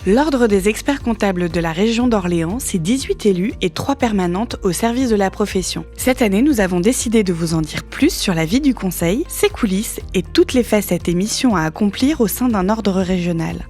L'Ordre des experts comptables de la région d'Orléans, c'est 18 élus et 3 permanentes au service de la profession. Cette année, nous avons décidé de vous en dire plus sur la vie du conseil, ses coulisses et toutes les facettes et missions à accomplir au sein d'un ordre régional.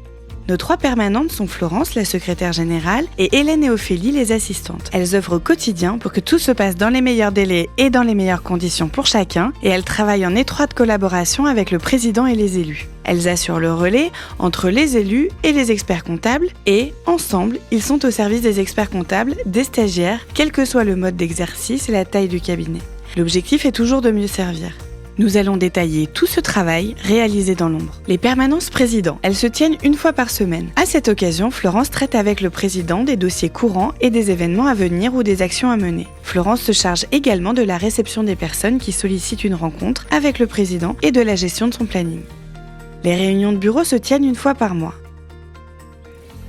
Nos 3 permanentes sont Florence, la secrétaire générale, et Hélène et Ophélie, les assistantes. Elles œuvrent au quotidien pour que tout se passe dans les meilleurs délais et dans les meilleures conditions pour chacun, et elles travaillent en étroite collaboration avec le président et les élus. Elles assurent le relais entre les élus et les experts comptables, et, ensemble, ils sont au service des experts comptables, des stagiaires, quel que soit le mode d'exercice et la taille du cabinet. L'objectif est toujours de mieux servir. Nous allons détailler tout ce travail réalisé dans l'ombre. Les permanences présidents, elles se tiennent une fois par semaine. À cette occasion, Florence traite avec le président des dossiers courants et des événements à venir ou des actions à mener. Florence se charge également de la réception des personnes qui sollicitent une rencontre avec le président et de la gestion de son planning. Les réunions de bureau se tiennent une fois par mois.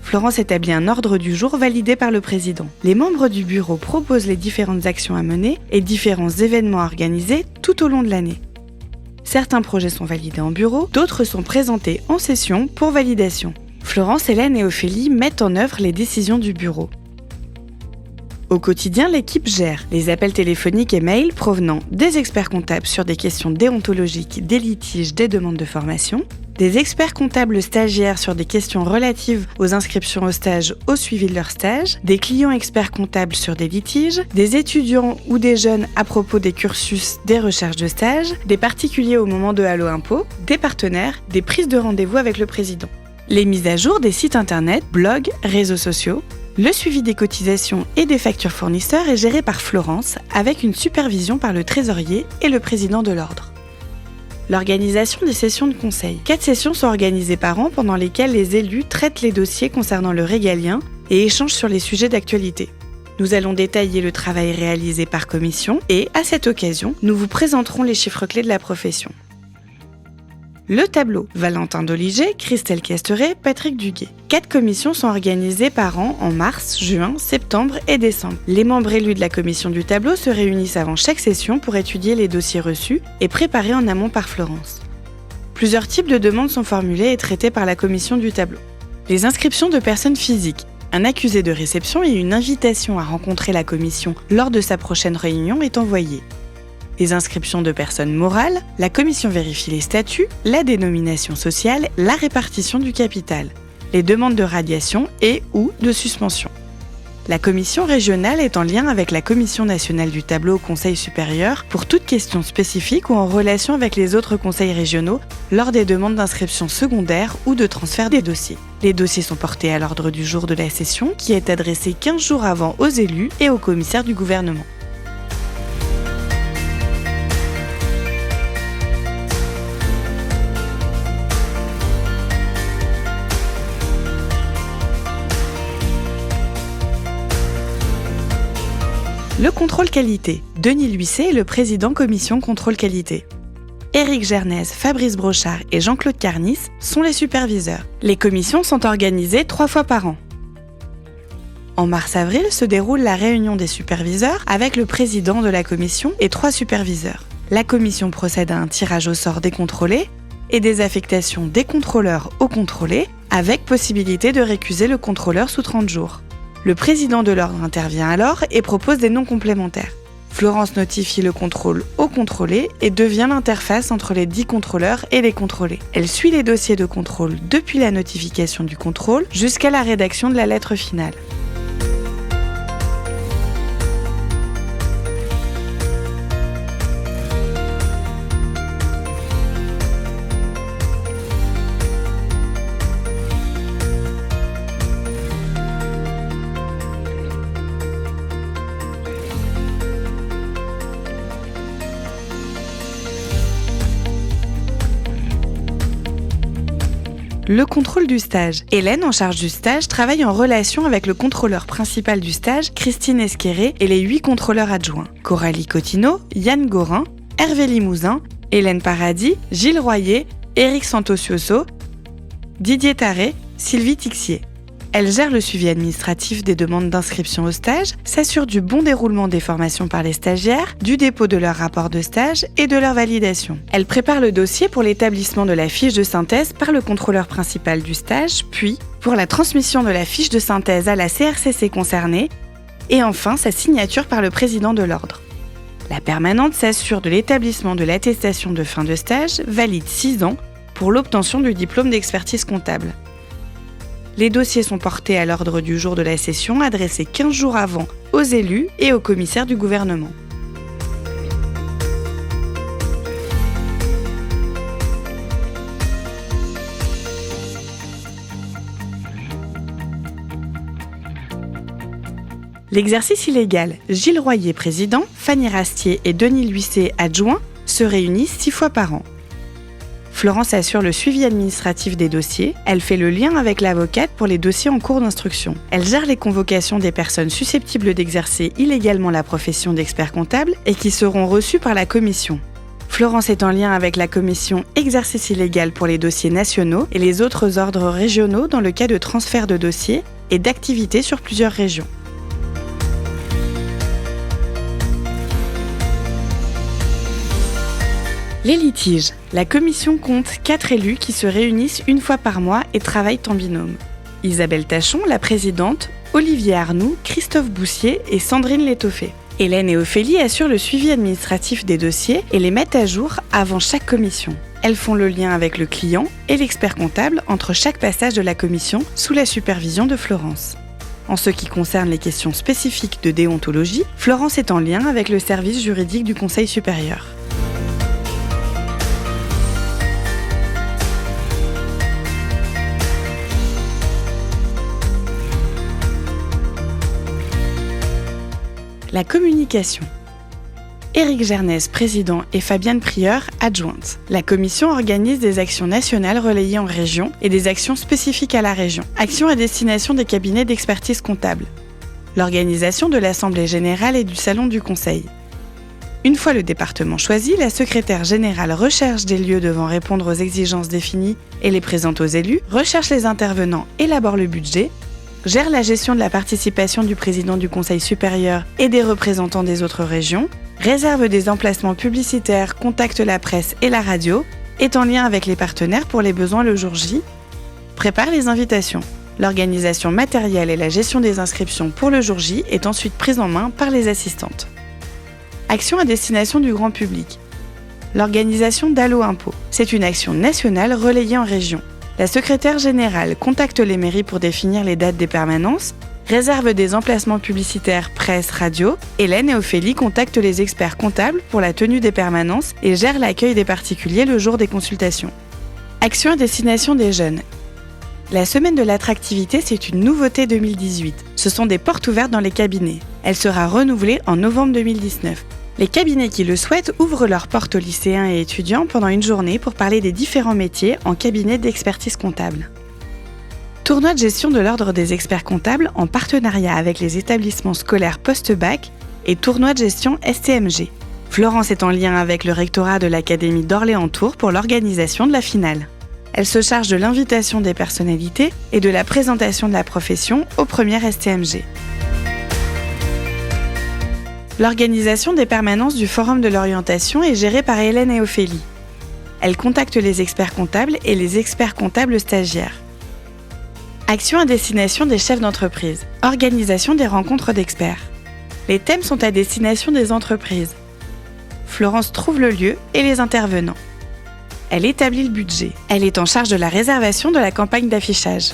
Florence établit un ordre du jour validé par le président. Les membres du bureau proposent les différentes actions à mener et différents événements à organiser tout au long de l'année. Certains projets sont validés en bureau, d'autres sont présentés en session pour validation. Florence, Hélène et Ophélie mettent en œuvre les décisions du bureau. Au quotidien, l'équipe gère les appels téléphoniques et mails provenant des experts comptables sur des questions déontologiques, des litiges, des demandes de formation, des experts comptables stagiaires sur des questions relatives aux inscriptions au stage, au suivi de leur stage, des clients experts comptables sur des litiges, des étudiants ou des jeunes à propos des cursus des recherches de stage, des particuliers au moment de Allo Impôt, des partenaires, des prises de rendez-vous avec le président. Les mises à jour des sites internet, blogs, réseaux sociaux. Le suivi des cotisations et des factures fournisseurs est géré par Florence, avec une supervision par le trésorier et le président de l'ordre. L'organisation des sessions de conseil. 4 sessions sont organisées par an pendant lesquelles les élus traitent les dossiers concernant le régalien et échangent sur les sujets d'actualité. Nous allons détailler le travail réalisé par commission et, à cette occasion, nous vous présenterons les chiffres clés de la profession. Le tableau. Valentin Doliger, Christelle Casteret, Patrick Duguet. 4 commissions sont organisées par an en mars, juin, septembre et décembre. Les membres élus de la commission du tableau se réunissent avant chaque session pour étudier les dossiers reçus et préparés en amont par Florence. Plusieurs types de demandes sont formulées et traitées par la commission du tableau. Les inscriptions de personnes physiques. Un accusé de réception et une invitation à rencontrer la commission lors de sa prochaine réunion est envoyée. Les inscriptions de personnes morales, la commission vérifie les statuts, la dénomination sociale, la répartition du capital, les demandes de radiation et ou de suspension. La commission régionale est en lien avec la commission nationale du tableau au Conseil supérieur pour toute question spécifique ou en relation avec les autres conseils régionaux lors des demandes d'inscription secondaire ou de transfert des dossiers. Les dossiers sont portés à l'ordre du jour de la session qui est adressé 15 jours avant aux élus et aux commissaires du gouvernement. Le contrôle qualité. Denis Luisset est le président commission contrôle qualité. Éric Gernez, Fabrice Brochard et Jean-Claude Carnis sont les superviseurs. Les commissions sont organisées 3 fois par an. En mars-avril se déroule la réunion des superviseurs avec le président de la commission et 3 superviseurs. La commission procède à un tirage au sort des contrôlés et des affectations des contrôleurs aux contrôlés avec possibilité de récuser le contrôleur sous 30 jours. Le président de l'ordre intervient alors et propose des noms complémentaires. Florence notifie le contrôle au contrôlé et devient l'interface entre les 10 contrôleurs et les contrôlés. Elle suit les dossiers de contrôle depuis la notification du contrôle jusqu'à la rédaction de la lettre finale. Le contrôle du stage. Hélène, en charge du stage, travaille en relation avec le contrôleur principal du stage, Christine Esqueré, et les 8 contrôleurs adjoints. Coralie Cotineau, Yann Gorin, Hervé Limousin, Hélène Paradis, Gilles Royer, Éric Santosioso, Didier Taré, Sylvie Tixier. Elle gère le suivi administratif des demandes d'inscription au stage, s'assure du bon déroulement des formations par les stagiaires, du dépôt de leur rapport de stage et de leur validation. Elle prépare le dossier pour l'établissement de la fiche de synthèse par le contrôleur principal du stage, puis pour la transmission de la fiche de synthèse à la CRCC concernée et enfin sa signature par le président de l'ordre. La permanente s'assure de l'établissement de l'attestation de fin de stage, valide 6 ans, pour l'obtention du diplôme d'expertise comptable. Les dossiers sont portés à l'ordre du jour de la session, adressés 15 jours avant aux élus et aux commissaires du gouvernement. L'exercice illégal, Gilles Royer, président, Fanny Rastier et Denis Luisset, adjoints, se réunissent 6 fois par an. Florence assure le suivi administratif des dossiers, elle fait le lien avec l'avocate pour les dossiers en cours d'instruction. Elle gère les convocations des personnes susceptibles d'exercer illégalement la profession d'expert comptable et qui seront reçues par la commission. Florence est en lien avec la commission exercice illégal pour les dossiers nationaux et les autres ordres régionaux dans le cas de transfert de dossiers et d'activités sur plusieurs régions. Les litiges. La commission compte 4 élus qui se réunissent une fois par mois et travaillent en binôme. Isabelle Tachon, la présidente, Olivier Arnoux, Christophe Boussier et Sandrine Létoffé. Hélène et Ophélie assurent le suivi administratif des dossiers et les mettent à jour avant chaque commission. Elles font le lien avec le client et l'expert comptable entre chaque passage de la commission sous la supervision de Florence. En ce qui concerne les questions spécifiques de déontologie, Florence est en lien avec le service juridique du Conseil supérieur. La communication. Éric Gernès, président, et Fabienne Prieur, adjointe. La commission organise des actions nationales relayées en région et des actions spécifiques à la région. Actions à destination des cabinets d'expertise comptable. L'organisation de l'Assemblée générale et du Salon du Conseil. Une fois le département choisi, la secrétaire générale recherche des lieux devant répondre aux exigences définies et les présente aux élus, recherche les intervenants, élabore le budget, gère la gestion de la participation du président du Conseil supérieur et des représentants des autres régions, réserve des emplacements publicitaires, contacte la presse et la radio, est en lien avec les partenaires pour les besoins le jour J, prépare les invitations. L'organisation matérielle et la gestion des inscriptions pour le jour J est ensuite prise en main par les assistantes. Action à destination du grand public. L'organisation d'Allo Impôt. C'est une action nationale relayée en région. La secrétaire générale contacte les mairies pour définir les dates des permanences, réserve des emplacements publicitaires presse, radio. Hélène et Ophélie contactent les experts comptables pour la tenue des permanences et gèrent l'accueil des particuliers le jour des consultations. Action à destination des jeunes. La semaine de l'attractivité, c'est une nouveauté 2018. Ce sont des portes ouvertes dans les cabinets. Elle sera renouvelée en novembre 2019. Les cabinets qui le souhaitent ouvrent leurs portes aux lycéens et étudiants pendant une journée pour parler des différents métiers en cabinet d'expertise comptable. Tournoi de gestion de l'ordre des experts comptables en partenariat avec les établissements scolaires post-bac et tournoi de gestion STMG. Florence est en lien avec le rectorat de l'Académie d'Orléans-Tours pour l'organisation de la finale. Elle se charge de l'invitation des personnalités et de la présentation de la profession au premier STMG. L'organisation des permanences du Forum de l'orientation est gérée par Hélène et Ophélie. Elle contacte les experts comptables et les experts comptables stagiaires. Action à destination des chefs d'entreprise. Organisation des rencontres d'experts. Les thèmes sont à destination des entreprises. Florence trouve le lieu et les intervenants. Elle établit le budget. Elle est en charge de la réservation de la campagne d'affichage.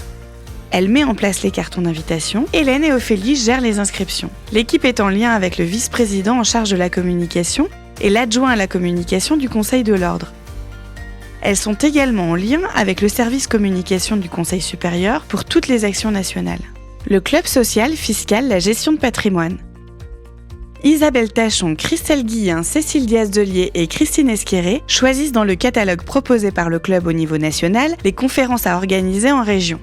Elle met en place les cartons d'invitation. Hélène et Ophélie gèrent les inscriptions. L'équipe est en lien avec le vice-président en charge de la communication et l'adjoint à la communication du Conseil de l'Ordre. Elles sont également en lien avec le service communication du Conseil supérieur pour toutes les actions nationales. Le club social, fiscal, la gestion de patrimoine. Isabelle Tachon, Christelle Guillain, Cécile Diaz-Delier et Christine Esqueré choisissent dans le catalogue proposé par le club au niveau national les conférences à organiser en région.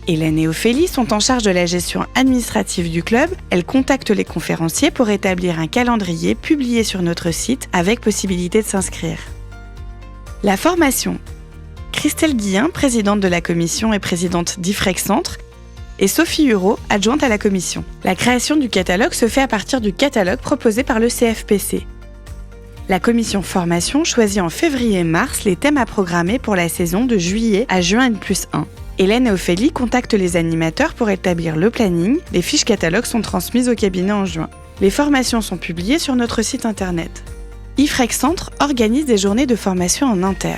Hélène et Ophélie sont en charge de la gestion administrative du club. Elles contactent les conférenciers pour établir un calendrier publié sur notre site avec possibilité de s'inscrire. La formation. Christelle Guillain, présidente de la commission et présidente d'IFREC Centre, et Sophie Hureau, adjointe à la commission. La création du catalogue se fait à partir du catalogue proposé par le CFPC. La commission formation choisit en février-mars les thèmes à programmer pour la saison de juillet à juin N+1. Hélène et Ophélie contactent les animateurs pour établir le planning. Les fiches catalogues sont transmises au cabinet en juin. Les formations sont publiées sur notre site internet. IFREC Centre organise des journées de formation en inter.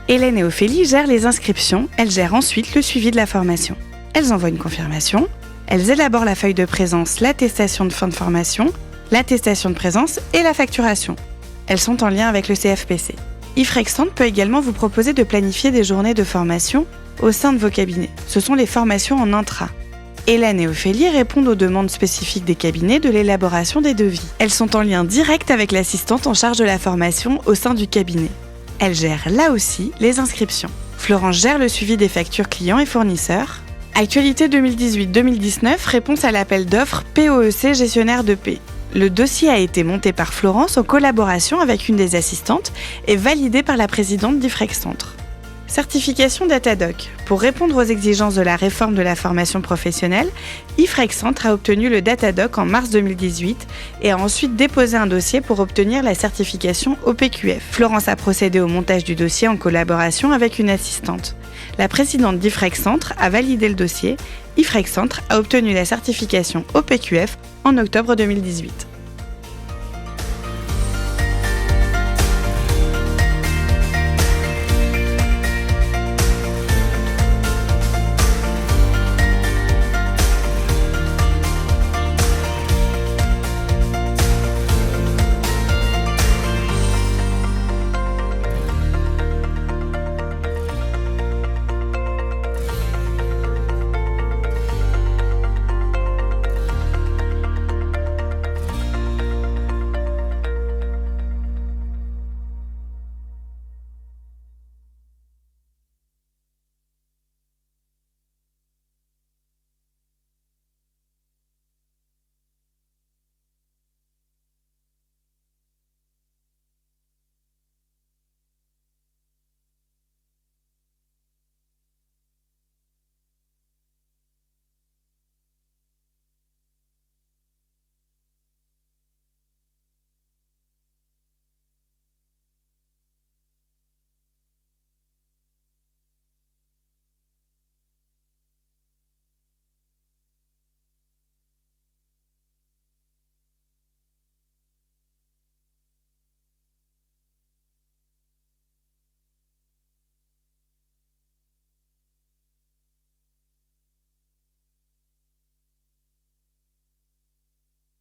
Hélène et Ophélie gèrent les inscriptions, elles gèrent ensuite le suivi de la formation. Elles envoient une confirmation, elles élaborent la feuille de présence, l'attestation de fin de formation, l'attestation de présence et la facturation. Elles sont en lien avec le CFPC. IFREC Centre peut également vous proposer de planifier des journées de formation au sein de vos cabinets. Ce sont les formations en intra. Hélène et Ophélie répondent aux demandes spécifiques des cabinets de l'élaboration des devis. Elles sont en lien direct avec l'assistante en charge de la formation au sein du cabinet. Elles gèrent là aussi les inscriptions. Florence gère le suivi des factures clients et fournisseurs. Actualité 2018-2019, réponse à l'appel d'offres POEC gestionnaire de paie. Le dossier a été monté par Florence en collaboration avec une des assistantes et validé par la présidente d'IFREC Centre. Certification Datadoc. Pour répondre aux exigences de la réforme de la formation professionnelle, IFREC Centre a obtenu le Datadoc en mars 2018 et a ensuite déposé un dossier pour obtenir la certification OPQF. Florence a procédé au montage du dossier en collaboration avec une assistante. La présidente d'IFREC Centre a validé le dossier. IFREC Centre a obtenu la certification OPQF en octobre 2018.